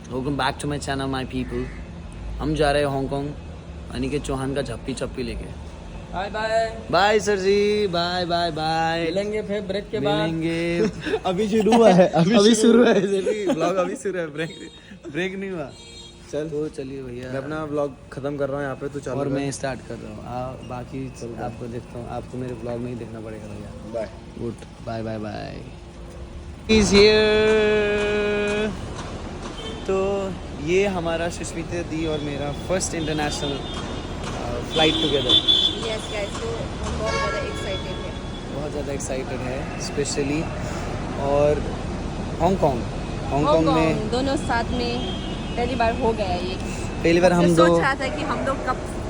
Welcome back to my channel my people. हम जा रहे हैं हांगकांग अनिकेत चौहान का झप्पी चप्पी लेके। बाय बाय बाय सर जी, बाय बाय बाय। मिलेंगे फिर ब्रेक के बाद। मिलेंगे। अभी शुरू हुआ है, अभी शुरू है सर जी, ब्लॉग अभी शुरू है, ब्रेक नहीं हुआ। चल तो चलिए भैया, मैं अपना व्लॉग खत्म कर रहा हूँ यहाँ पे, तो चालू और कर। मैं स्टार्ट कर रहा हूँ। बाकी आपको देखता हूँ, आपको मेरे ब्लॉग में ही देखना पड़ेगा भैया। Bye. Good, bye bye bye. Is here. तो ये हमारा सुष्मिता दी और मेरा first international flight together. Yes guys, तो हम बहुत ज़्यादा एक्साइटेड हैं। बहुत ज़्यादा एक्साइटेड है स्पेशली। और हांगकांग में दोनों साथ में पहली बार हो गया ये। पहली बार हम तो दो सोच रहा था कि हम लोग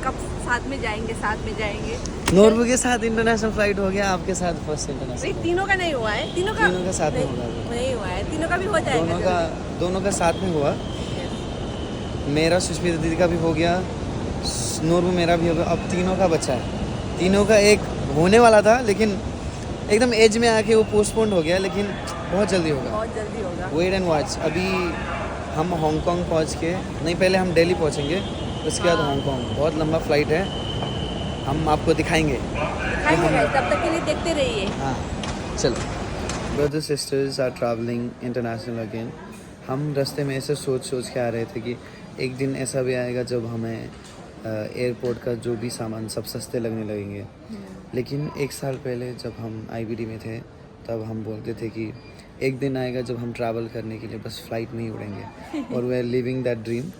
कब साथ में जाएंगे। नॉर्वे के साथ इंटरनेशनल फ्लाइट हो गया, आपके साथ फर्स्ट नहीं, इंटरनेशनल। तीनों का नहीं हुआ है। तीनों का साथ में नहीं, होगा। नहीं हुआ है, तीनों का भी हो जाएगा। दोनों का साथ में हुआ। मेरा सुष्मिता दीदी का भी हो गया, नूर मेरा भी हो गया। अब तीनों का बचा है। तीनों का एक होने वाला था, लेकिन एकदम एज में आके वो पोस्टपोन्ड हो गया, लेकिन बहुत जल्दी होगा। बहुत जल्दी होगा। Wait and watch. अभी हम हांगकांग पहुंच के, नहीं पहले हम दिल्ली पहुंचेंगे, उसके बाद हांगकांग। बहुत लंबा फ्लाइट है, हम आपको दिखाएंगे। गाइस, तब तक के लिए देखते रहिए। हाँ चलो। Brother sisters are travelling international again. हम रास्ते में ऐसे सोच के आ रहे थे कि एक दिन ऐसा भी आएगा जब हमें एयरपोर्ट का जो भी सामान सब सस्ते लगने लगेंगे। लेकिन एक साल पहले जब हम आईबीडी में थे, तब हम बोलते थे कि एक दिन आएगा जब हम ट्रैवल करने के लिए बस फ्लाइट में ही उड़ेंगे। और we are living that dream.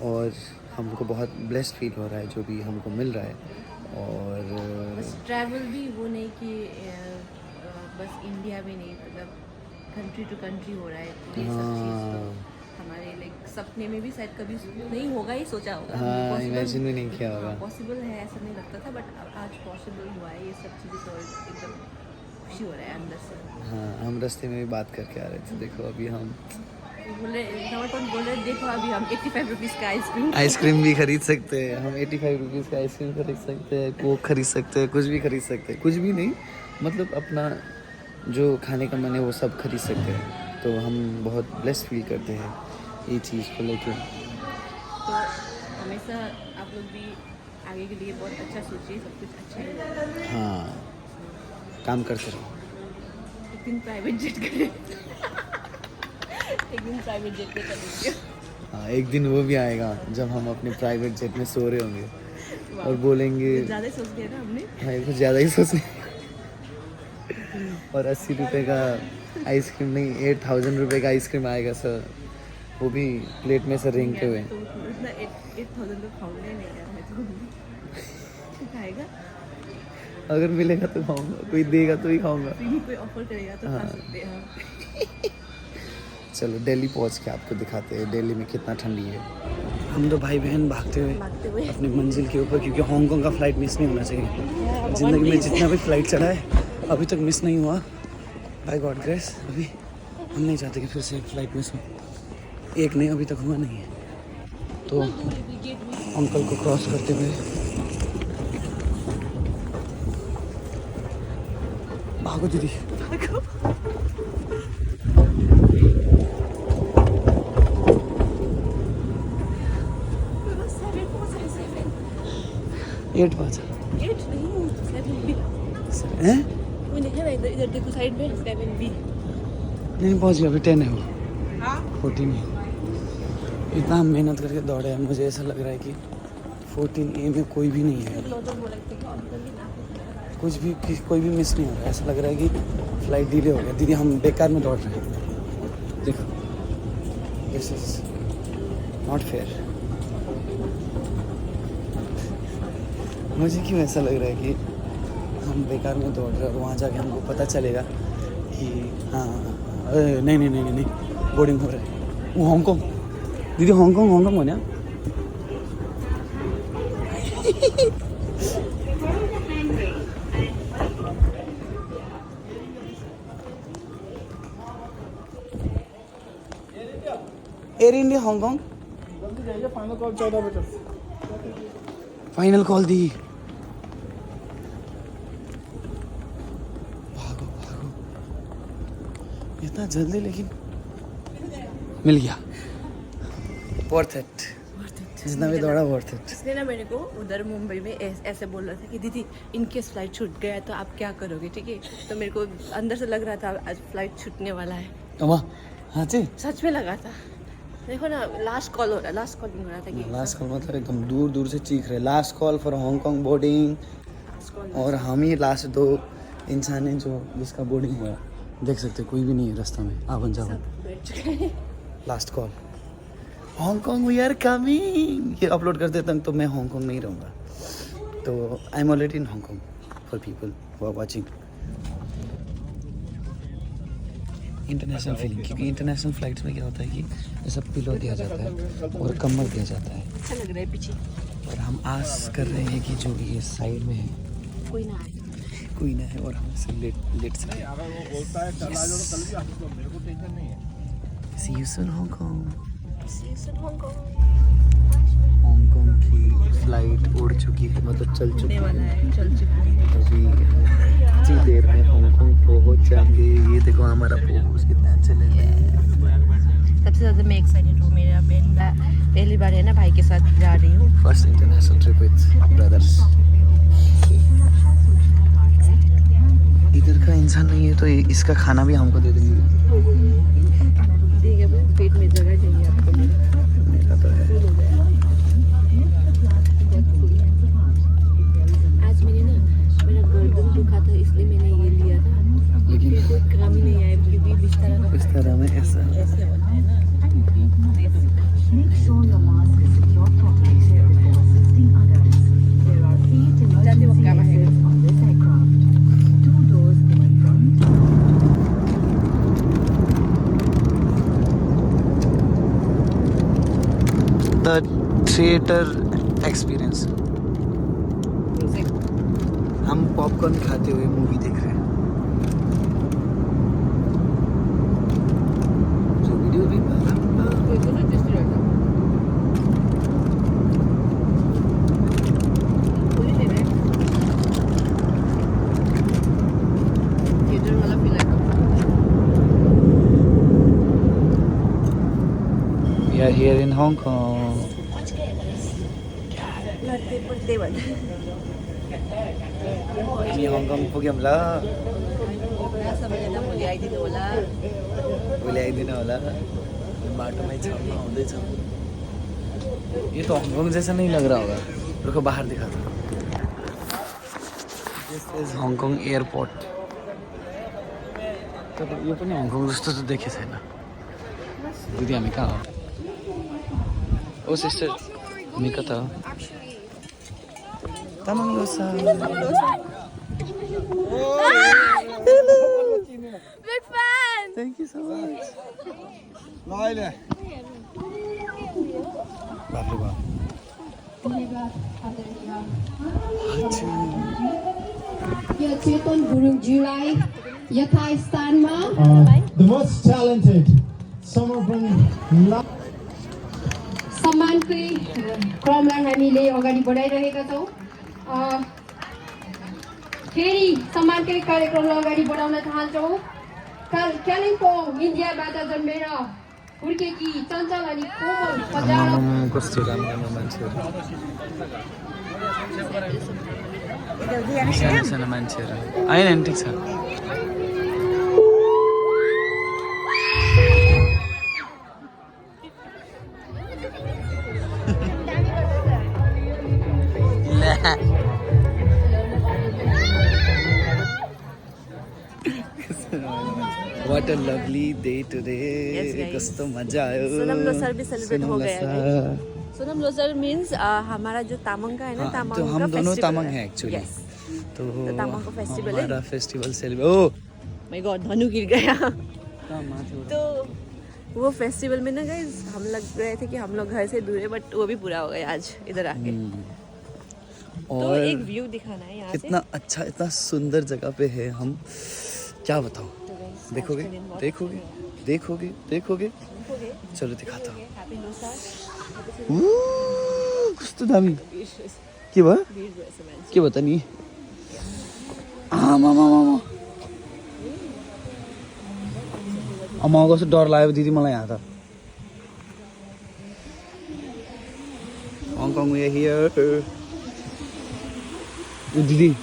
और हमको बहुत ब्लेस्ड फील हो रहा है जो भी हमको मिल रहा है। और बस ट्रैवल भी वो नहीं कि बस इंडिया में नहीं, मतलब कंट्री टू कंट्री हो रहा है। ये सब चीज़ तो हमारे लाइक सपने में भी शायद कभी नहीं होगा, ही सोचा होगा। हाँ, इमेजिन भी नहीं किया होगा। पॉसिबल है ऐसा नहीं लगता था, बट आज पॉसिबल हुआ है। ये सब चीज़ें तो एकदम खुशी हो रहा है अंदर से। हाँ, हम रास्ते में भी बात करके आ रहे थे। देखो अभी हम बोल रहे देखो अभी हम 85 रुपीज़ का आइसक्रीम भी खरीद सकते हैं। हम 85 रुपीज़ का आइसक्रीम खरीद सकते हैं, कोक खरीद सकते हैं, कुछ भी खरीद सकते हैं। कुछ भी नहीं, मतलब अपना जो खाने का मन है वो सब खरीद सकते हैं। तो हम बहुत ब्लेस्ड फील करते हैं ये चीज़ को लेके। तो हमेशा आप लोग भी आगे के लिए बहुत अच्छा सोचिए, सब कुछ अच्छा ही होगा। हाँ, काम करते रहो। एक दिन प्राइवेट जेट करें। एक दिन प्राइवेट जेट पे चलेंगे। हाँ, एक दिन वो भी आएगा जब हम अपने प्राइवेट जेट में सो रहे होंगे और बोलेंगे। ज़्यादा सोच लिया ना हमने। हाँ, कुछ ज़्यादा ही सोचे। और 80 रुपये का आइसक्रीम नहीं, 8000 रुपये का आइसक्रीम आएगा सर, वो भी प्लेट में से रेंगते हुए। तो उतना 8000 तो खाऊंगा नहीं यार मैं तो। खाएगा? अगर मिलेगा तो खाऊंगा, कोई देगा तो ही खाऊंगा। कोई ऑफर करेगा तो खा सकते हैं हम। चलो दिल्ली पहुंच के आपको दिखाते हैं दिल्ली में कितना ठंडी है। हम तो भाई बहन भागते हुए अपनी मंजिल के ऊपर, क्योंकि हांगकांग का फ्लाइट मिस नहीं होना चाहिए। ज़िंदगी में जितना भी फ्लाइट चढ़ा है अभी तक मिस नहीं हुआ, बाय गॉड ग्रेस। अभी हम नहीं चाहते कि फिर से फ्लाइट मिस हो। एक नहीं, अभी तक हुआ नहीं है। तो अंकल को क्रॉस करते हुए भागो दीदी। एट पाँच हैं? इधर देखो साइड में 7B। नहीं पहुंच गया, अभी 10 है वो, 14 है। इतना हम मेहनत करके दौड़े हैं, मुझे ऐसा लग रहा है कि 14A में कोई भी नहीं है। कुछ भी कोई भी मिस नहीं हो रहा है। ऐसा लग रहा है कि फ्लाइट डिले हो गया। दीदी हम बेकार में दौड़ रहे हैं। देखो, दिस इज नॉट फेयर। मुझे क्यों ऐसा लग रहा है कि हम बेकार में दौड़ रहे हैं और वहाँ जाके हमको पता चलेगा कि हाँ नहीं, बोर्डिंग हो रहा है। वो हांगकांग दीदी, हांगकांग हो ना। Air India Hong Kong final call 14 बजे। फाइनल कॉल दी। भागो इतना जल्दी, लेकिन मिल गया। वर्थ इट, जितना भी दौड़ा वर्थ इट। इसने ना मेरे को उधर मुंबई में ऐसे बोल रहा था कि दीदी इनकेस फ्लाइट छूट गया तो आप क्या करोगे, ठीक है। तो मेरे को अंदर से लग रहा था आज फ्लाइट छूटने वाला है। हाँ जी, सच में लगा था। देखो ना, लास्ट कॉल हो रहा, लास्ट कॉल हो रहा था कि लास्ट कॉल मतलब एकदम दूर दूर से चीख रहे, last call for Hong Kong boarding. और हम ही लास्ट 2 इंसान हैं जो जिसका बोर्डिंग हुआ। देख सकते कोई भी नहीं है रास्ता में, आवन जावन। बैठ चुके हैं। Last call, Hong Kong we are coming. ये अपलोड कर देता हूँ तो मैं हांगकांग में ही रहूँगा। तो I am already in Hong Kong for people who are watching. International feeling, क्योंकि इंटरनेशनल फ्लाइट्स में क्या होता है कि ऐसा पिलो दिया जाता है और कम्बल दिया जाता है। अच्छा लग रहा है पीछे। और हम आस कर रहे हैं कि जो ये साइड में है कोई ना आए। कोई ना है और हम इसे लेट सकें। See you soon, Hong Kong. Hong Kong की फ्लाइट उड़ चुकी है, मतलब चल चुकी होने वाला है। है, चल चुका है। अभी कुछ ही देर में हांगकांग पहुंच जाएंगे। ये देखो हमारा पोज कितना अच्छा लग रहा है। सबसे ज़्यादा मैं एक्साइटेड हूँ। मेरा पहली बार है ना, भाई के साथ जा रही हूँ। First international trip with brothers. इधर का इंसान नहीं है तो इसका खाना भी हमको दे देंगे। ठीक है, पेट में जगह चाहिए आपको। मेरा तो है। आज मैंने ना, मेरा गर्दन दुखा था इसलिए मैंने ये लिया था, लेकिन फिर कोई काम ही नहीं आया क्योंकि बिस्तर ना इस तरह में ऐसा ऐसे होता है ना। जाते वक्त काम आएगा। The theatre experience. हम पॉपकॉर्न खाते हुए मूवी देख रहे हैं। जो वीडियो भी We are here in Hong Kong. हामी हङकङ पुग्यौँ ल। सबैजना भोलि आइदिनु होला। भोलि आइदिनु होला। बाटोमै छ, आउँदैछ। ये तो हांगकांग जैसा नहीं लग रहा होगा। रुको बाहर दिखाता हूँ। This is Hong Kong airport. तो यो पनि हांगकांग जस्तो त देखे छैन। दिदी हामी कहाँ हो? ओ सिस्टर, हामी कता हो? Tamang Losar. Big fan. Thank you so much. बाप रे बाप। यो चेतन गुरुङज्यूलाई यथास्थानमा The most talented Samarpan सम्मानकै क्रमलाई हामीले अगाडि बढाइरहेका छौँ। फेरि सम्मानकै कार्यक्रमलाई अगाडि बढाउन चाहन्छौँ। कालिम्पोङ इन्डियाबाट जन्मेर हुर्केकी चञ्चल अनि कोमल हजार कस्तो राम्रो मान्छेहरू, सानो मान्छेहरू आएन नि, ठिक छ। What a lovely day today. Yes, guys. कस्तो मजा आयो। सोनम लोसार भी सेलिब्रेट हो गया है। लोसार। सोनम लोसार मीन्स हमारा जो तामाङ का है ना, हाँ, तामाङ तो का हम दोनों फेस्टिवल तामाङ है। हैं एक्चुअली। Yes. तो तामाङ का फेस्टिवल है। हमारा festival celebrate. Oh my God, धनु गिर गया। तो वो फेस्टिवल में ना गाइस, हम लग रहे थे कि हम लोग घर से दूर है, बट वो भी पूरा हो गया आज इधर आके। तो और एक व्यू दिखाना है यहाँ से। कितना अच्छा, इतना सुंदर जगह पे है। हम क्या बताऊँ, तो guys, देखोगे आज का दिन बहुत देखोगे देखोगे देखोगे। देखोगे। चलो दिखाता हूँ। हैप्पी लोसार। कस्तो दामी। के भयो के भयो त नि? आमा कस्तो डर लाग्यो दिदी मलाई यहाँ त। Hong Kong, we are here. Didi.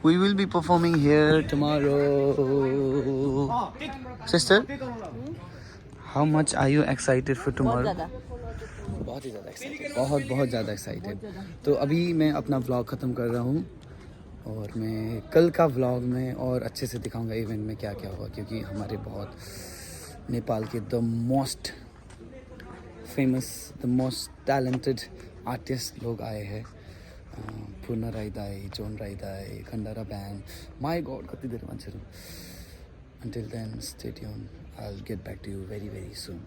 We will be performing here tomorrow. Sister, how much are you excited for tomorrow? बहुत ही ज़्यादा एक्साइटेड, बहुत ज़्यादा एक्साइटेड. तो अभी मैं अपना व्लॉग ख़त्म कर रहा हूँ और मैं कल का व्लॉग में और अच्छे से दिखाऊंगा इवेंट में क्या क्या हुआ, क्योंकि हमारे बहुत नेपाल के the most famous, the most talented artist लोग आए हैं. पूर्णा राई दाई, जोन राई दाई, खंडारा बैंड. माय गॉड कति धेरै मान्छेहरू. Until then, stay tuned. I'll get back to you very, very soon.